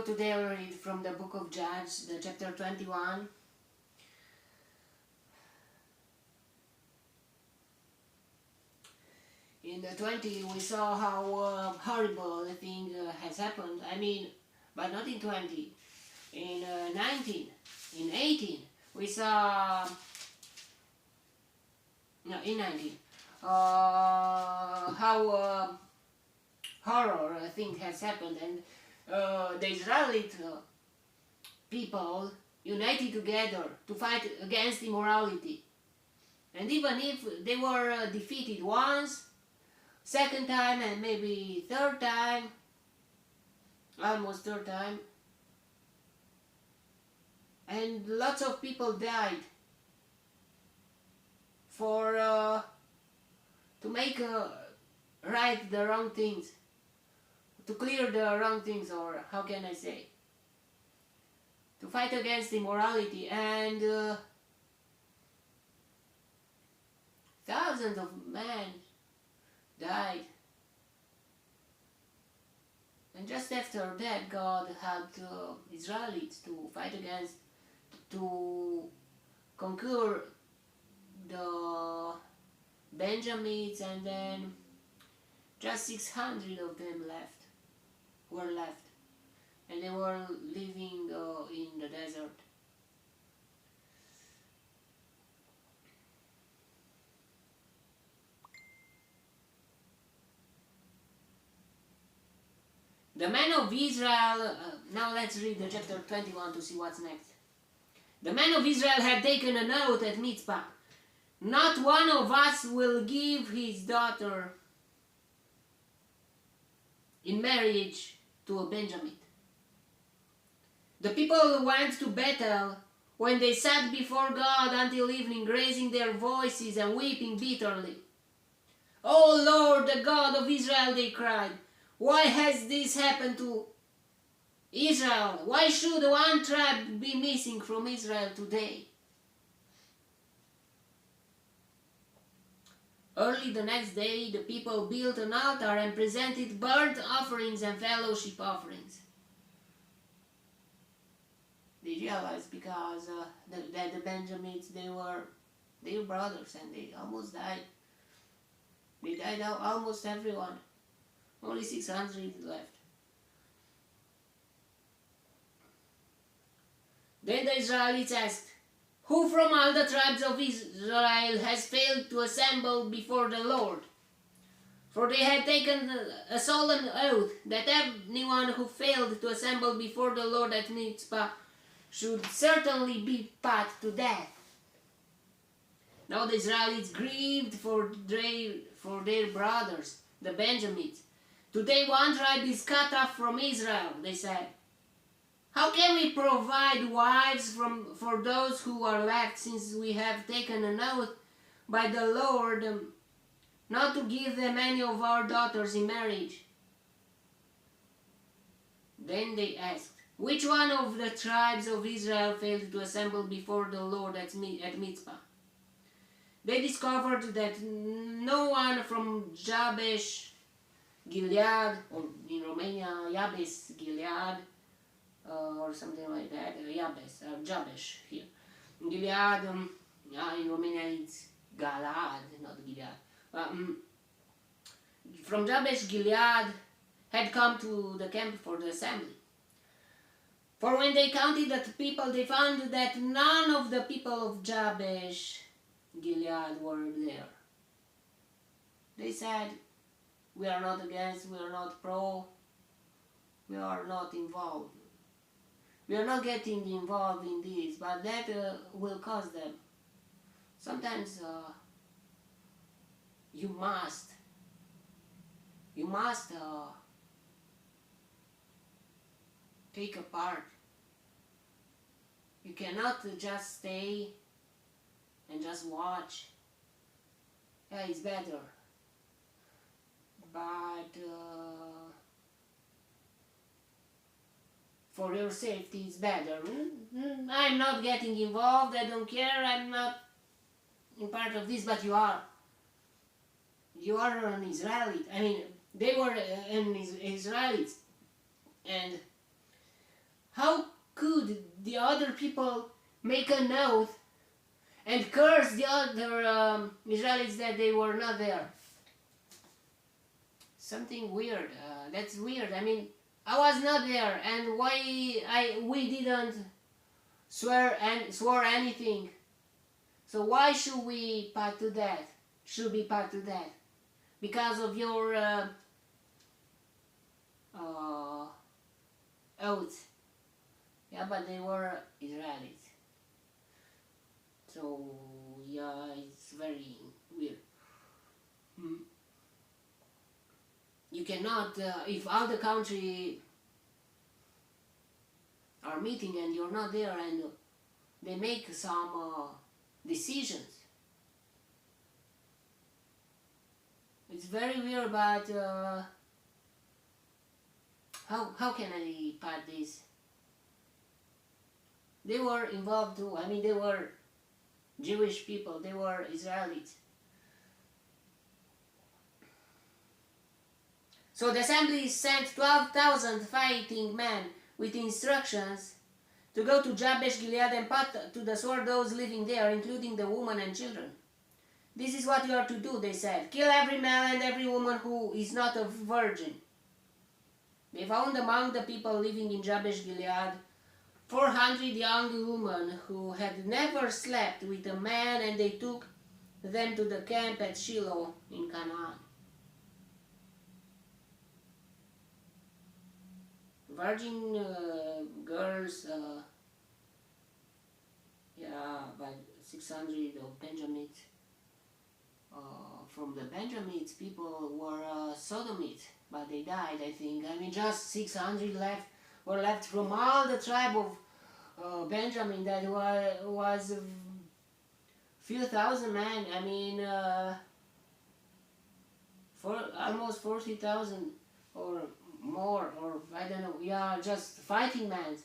today I will read from the book of Judges, the chapter 21. In the 20 we saw how horrible the thing has happened. But not in 20. In 19, in 18, we saw... No, in 19. How horror thing has happened, and the Israelite people united together to fight against immorality. And even if they were defeated once, second time, and maybe third time, almost third time, and lots of people died for to make right the wrong things, to clear the wrong things, or how can I say, to fight against immorality. And thousands of men died. And just after that, God helped Israelites to fight against, to conquer the Benjamites, and then just 600 of them were left, and they were living in the desert. The men of Israel, now let's read the chapter 21 to see what's next. The men of Israel had taken an oath at Mizpah. Not one of us will give his daughter in marriage to a Benjamite. The people went to Bethel when they sat before God until evening, raising their voices and weeping bitterly. "O Lord, the God of Israel," they cried, "why has this happened to Israel? Why should one tribe be missing from Israel today?" Early the next day, the people built an altar and presented burnt offerings and fellowship offerings. They realized because the Benjamites, they were their brothers, and they almost died. They died out, almost everyone. Only 600 left. Then the Israelites asked, "Who from all the tribes of Israel has failed to assemble before the Lord?" For they had taken a solemn oath that anyone who failed to assemble before the Lord at Mizpah should certainly be put to death. Now the Israelites grieved for their brothers, the Benjamites. "Today one tribe is cut off from Israel," they said. "How can we provide wives for those who are left, since we have taken an oath by the Lord not to give them any of our daughters in marriage?" Then they asked, "Which one of the tribes of Israel failed to assemble before the Lord at Mizpah?" They discovered that no one from Jabesh Gilead, or in Romania, Jabes Gilead, or something like that, Jabesh here. Gilead, in Romania it's Galad, not Gilead. From Jabesh Gilead had come to the camp for the assembly. For when they counted the people, they found that none of the people of Jabesh Gilead were there. They said, "We are not against, we are not pro, we are not involved. We are not getting involved in this, but that will cost them." Sometimes you must take a part. You cannot just stay and just watch. Yeah, it's better, but for your safety it's better. I'm not getting involved, I don't care, I'm not in part of this, but you are. You are an Israelite. They were an Israelites, and other people make an oath and curse the other Israelites that they were not there. Something weird. That's weird. I mean, I was not there, and why we didn't swore anything. So why should we part to that? Should be part to that? Because of your oath. Yeah, but they were Israelis. So yeah, it's very weird. You cannot, if all the country are meeting and you're not there and they make some decisions. It's very weird, but how can I part this? They were involved too. I mean, they were Jewish people. They were Israelis. So the assembly sent 12,000 fighting men with instructions to go to Jabesh Gilead and put to the sword those living there, including the women and children. This is what you are to do, they said. Kill every man and every woman who is not a virgin. They found among the people living in Jabesh Gilead 400 young women who had never slept with a man, and they took them to the camp at Shiloh in Canaan. Virgin girls, by 600 of Benjamites. From the Benjamites, people were Sodomites, but they died, I think. I mean, just 600 were left from all the tribe of Benjamin. That was a few thousand men. I mean, for almost 40,000 or more, or I don't know. Yeah, just fighting men,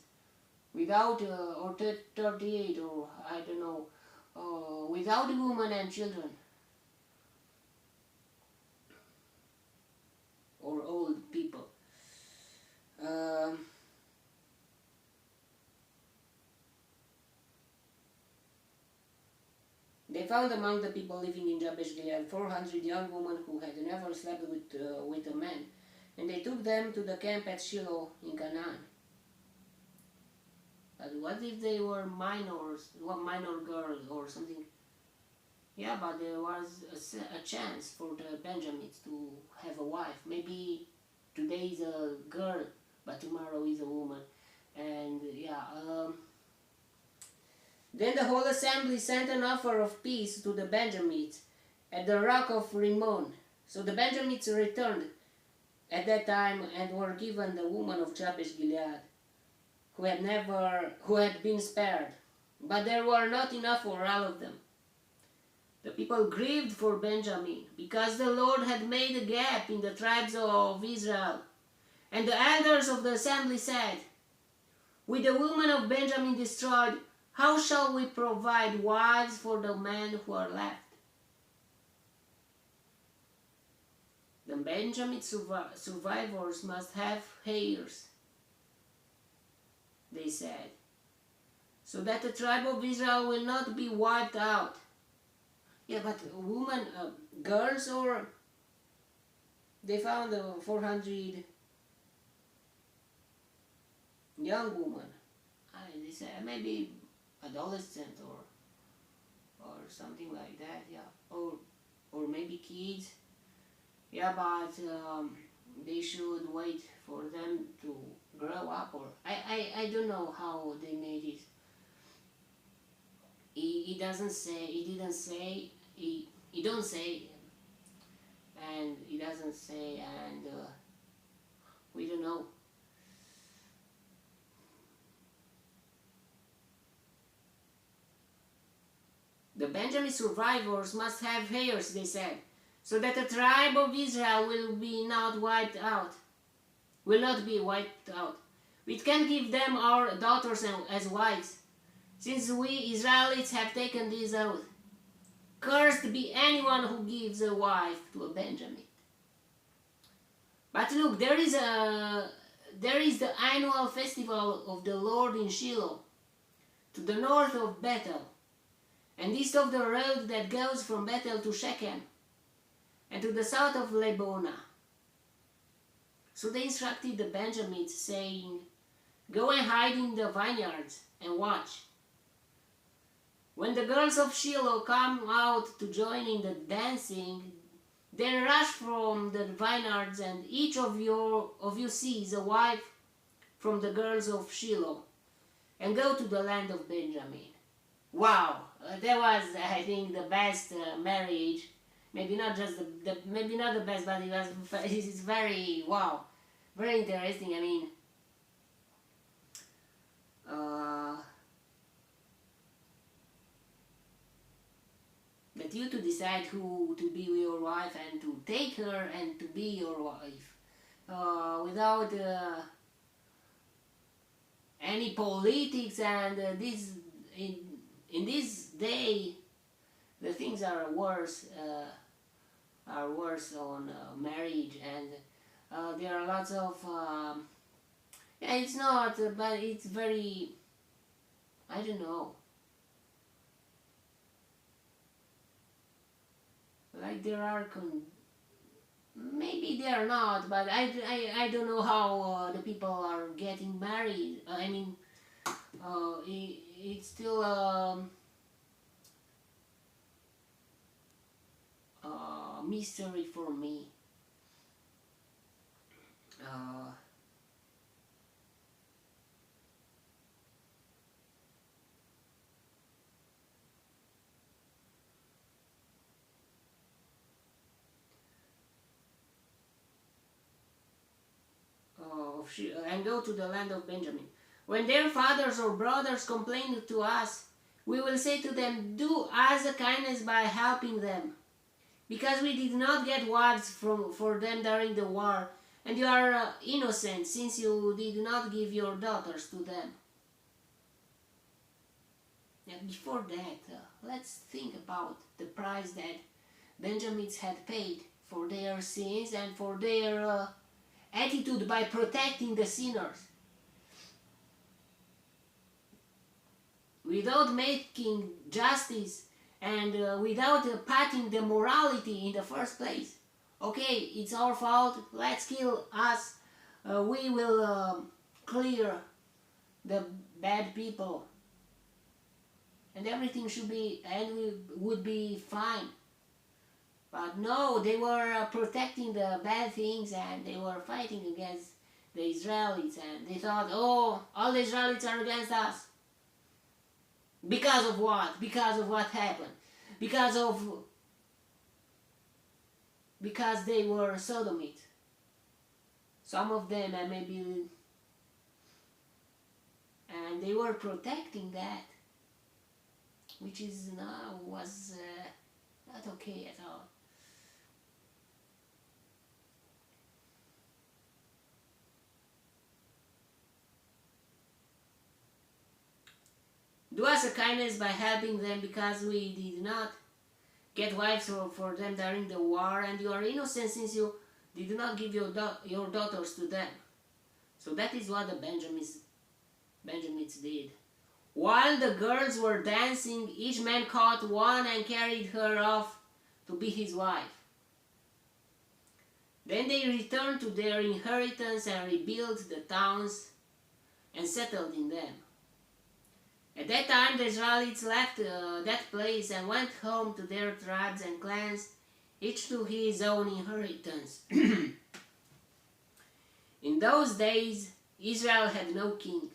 without or 38, or I don't know, without women and children. Or old people. They found among the people living in Jabesh Gilead 400 young women who had never slept with a man, and they took them to the camp at Shiloh in Canaan. But what if they were minors, minor girls or something? Yeah, but there was a chance for the Benjamites to have a wife. Maybe today is a girl, but tomorrow is a woman. And yeah, then the whole assembly sent an offer of peace to the Benjamites at the rock of Rimmon. So the Benjamites returned at that time and were given the woman of Jabesh Gilead, who had been spared. But there were not enough for all of them. The people grieved for Benjamin, because the Lord had made a gap in the tribes of Israel. And the elders of the assembly said, "With the women of Benjamin destroyed, how shall we provide wives for the men who are left?" The Benjamin survivors must have heirs, they said, so that the tribe of Israel will not be wiped out. Yeah, but women, girls, or they found 400 young women. They say maybe adolescent or something like that. Yeah, or maybe kids. Yeah, but they should wait for them to grow up, or I don't know how they made it. He doesn't say. He didn't say. He don't say, and he doesn't say, and we don't know. The Benjamin survivors must have heirs, they said, so that the tribe of Israel will not be wiped out. We can give them our daughters as wives, since we Israelites have taken this oath. Cursed be anyone who gives a wife to a Benjamin. But look, there is the annual festival of the Lord in Shiloh, to the north of Bethel, and east of the road that goes from Bethel to Shechem, and to the south of Lebonah. So they instructed the Benjamites, saying, Go and hide in the vineyards and watch. When the girls of Shiloh come out to join in the dancing, then rush from the vineyards, and each of you sees a wife from the girls of Shiloh, and go to the land of Benjamin. Wow, that was, I think, the best marriage. Maybe not just maybe not the best, but it's very, wow, very interesting. I mean, that you to decide who to be your wife and to take her and to be your wife without any politics, and this in this day the things are worse on marriage, and there are lots of yeah, it's not but it's very, I don't know, like there are maybe they are not, but I don't know how the people are getting married. I mean, it's still mystery for me. And go to the land of Benjamin. When their fathers or brothers complain to us, we will say to them, Do us a kindness by helping them, because we did not get wives for them during the war, and you are innocent, since you did not give your daughters to them. And before that, let's think about the price that Benjamites had paid for their sins and for their attitude by protecting the sinners. Without making justice and without patting the morality in the first place. Okay, it's our fault, let's kill us, we will clear the bad people, and everything should be, and we would be fine. But no, they were protecting the bad things, and they were fighting against the Israelites, and they thought, oh, all the Israelites are against us. Because of what? Because of what happened. Because they were Sodomites. Some of them, and maybe, and they were protecting that, which is was not okay at all. Do us a kindness by helping them, because we did not get wives for them during the war, and you are innocent, since you did not give your daughters to them. So that is what the Benjamites did. While the girls were dancing, each man caught one and carried her off to be his wife. Then they returned to their inheritance and rebuilt the towns and settled in them. At that time the Israelites left that place and went home to their tribes and clans, each to his own inheritance. In those days Israel had no king.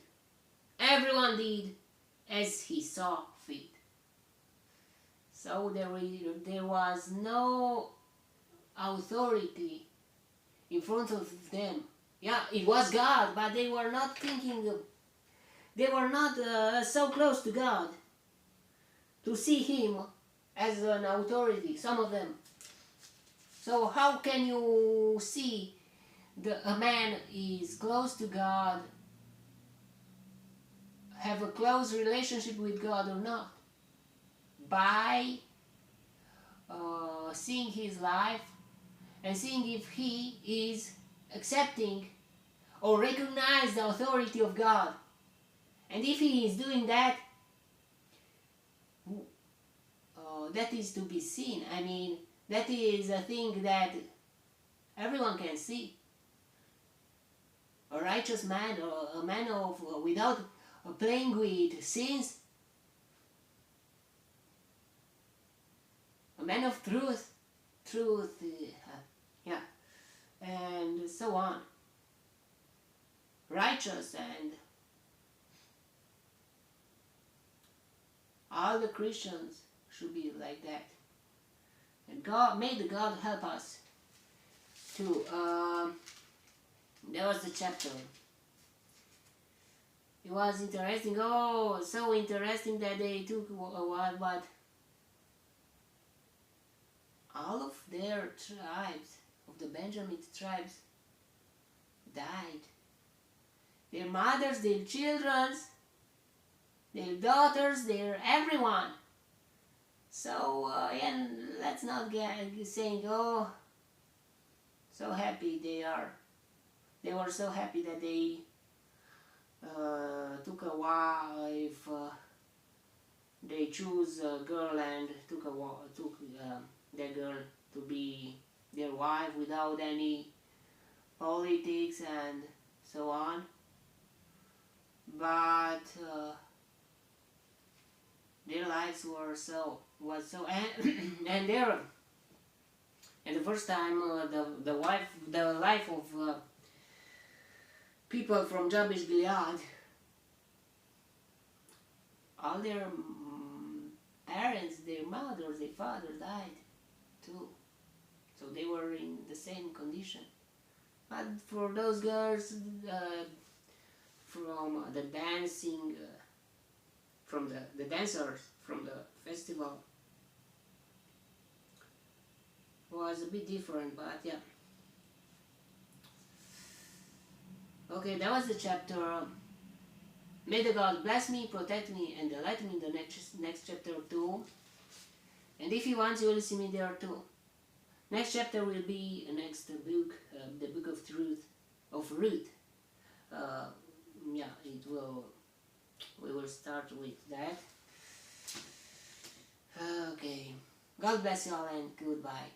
Everyone did as he saw fit. So there was no authority in front of them. Yeah, it was God, but they were not thinking of, they were not so close to God to see Him as an authority, some of them. So how can you see a man is close to God, have a close relationship with God or not? By seeing his life and seeing if he is accepting or recognize the authority of God. And if he is doing that, that is to be seen. I mean, that is a thing that everyone can see. A righteous man, or a man of without playing with sins, a man of truth, yeah, and so on. Righteous, and all the Christians should be like that. And God, may the God help us to. That was the chapter. It was interesting. Oh, so interesting that they took what, but all of their tribes, of the Benjamin tribes, died. Their mothers, their children, their daughters, their everyone. So, and let's not get saying, oh, so happy they are. They were so happy that they took a wife. They choose a girl and took that girl to be their wife without any politics and so on. But their lives was so and their and the first time the life of people from Jabesh Gilead, all their parents, their mothers, their fathers died too. So they were in the same condition. But for those girls from the dancing, from the dancers from the festival, was a bit different, but yeah. Okay, that was the chapter. May the God bless me, protect me, and delight me in the next chapter too. And if He wants, you will see me there too. Next chapter will be the next book, the book of truth, of Ruth. Yeah, it will. We will start with that. Okay. God bless you all and goodbye.